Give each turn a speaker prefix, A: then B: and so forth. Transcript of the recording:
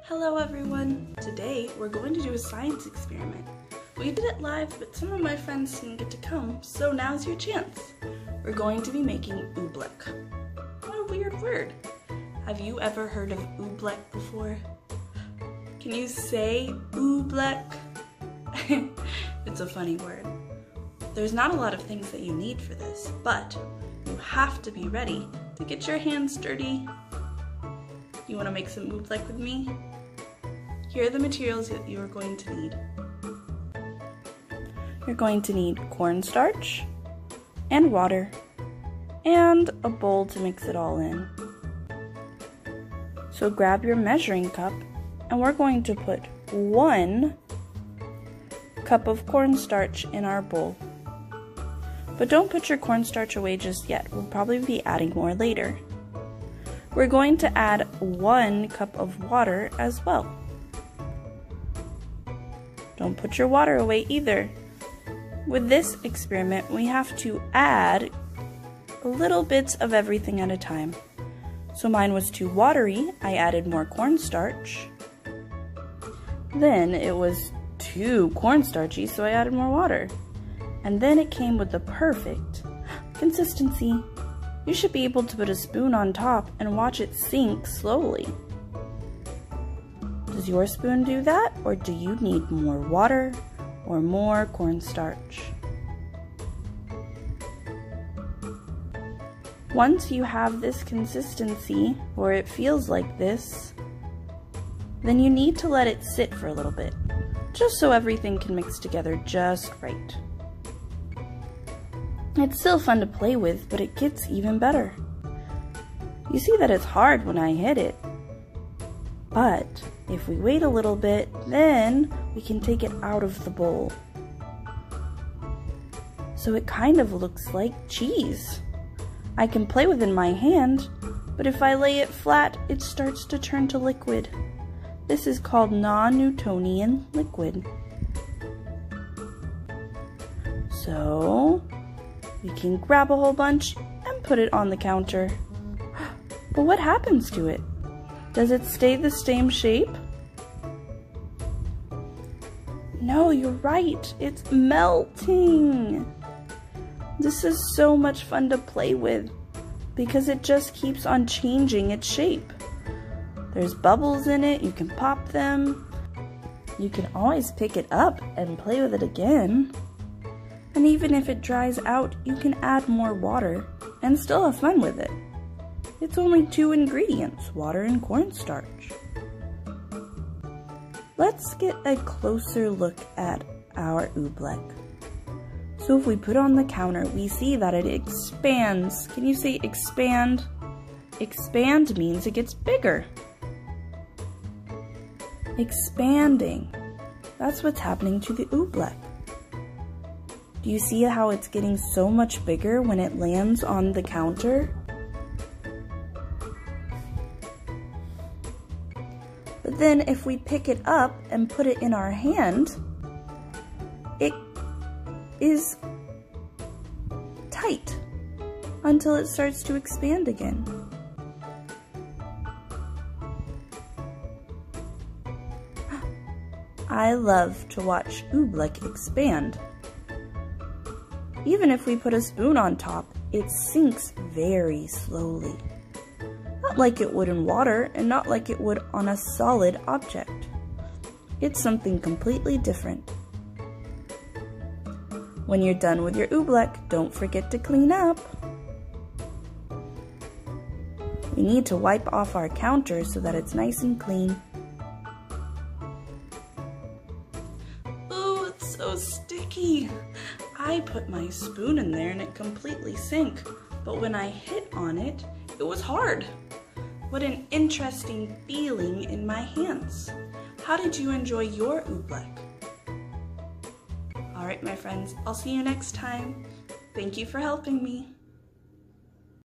A: Hello everyone! Today we're going to do a science experiment. We did it live, but some of my friends didn't get to come, so now's your chance. We're going to be making oobleck. What a weird word. Have you ever heard of oobleck before? Can you say oobleck? It's a funny word. There's not a lot of things that you need for this, but you have to be ready to get your hands dirty. You want to make some oobleck with me? Here are the materials that you are going to need. You're going to need cornstarch and water and a bowl to mix it all in. So grab your measuring cup and we're going to put 1 cup of cornstarch in our bowl. But don't put your cornstarch away just yet. We'll probably be adding more later. We're going to add 1 cup of water as well. Don't put your water away either. With this experiment, we have to add little bits of everything at a time. So mine was too watery, I added more cornstarch. Then it was too cornstarchy, so I added more water. And then it came with the perfect consistency. You should be able to put a spoon on top and watch it sink slowly. Does your spoon do that, or do you need more water or more cornstarch? Once you have this consistency, or it feels like this, then you need to let it sit for a little bit, just so everything can mix together just right. It's still fun to play with, but it gets even better. You see that it's hard when I hit it. But if we wait a little bit, then we can take it out of the bowl. So it kind of looks like cheese. I can play with it in my hand, but if I lay it flat, it starts to turn to liquid. This is called non-Newtonian liquid. So we can grab a whole bunch and put it on the counter. But what happens to it? Does it stay the same shape? No, you're right, it's melting. This is so much fun to play with because it just keeps on changing its shape. There's bubbles in it, you can pop them. You can always pick it up and play with it again. And even if it dries out, you can add more water and still have fun with it. It's only 2 ingredients, water and cornstarch. Let's get a closer look at our oobleck. So if we put it on the counter, we see that it expands. Can you say expand? Expand means it gets bigger. Expanding. That's what's happening to the oobleck. Do you see how it's getting so much bigger when it lands on the counter? But then if we pick it up and put it in our hand, it is tight until it starts to expand again. I love to watch oobleck expand. Even if we put a spoon on top, it sinks very slowly. Not like it would in water, and not like it would on a solid object. It's something completely different. When you're done with your oobleck, don't forget to clean up. We need to wipe off our counter so that it's nice and clean. Ooh, it's so sticky. I put my spoon in there and it completely sank, but when I hit on it, it was hard. What an interesting feeling in my hands. How did you enjoy your oobleck? Alright my friends, I'll see you next time. Thank you for helping me.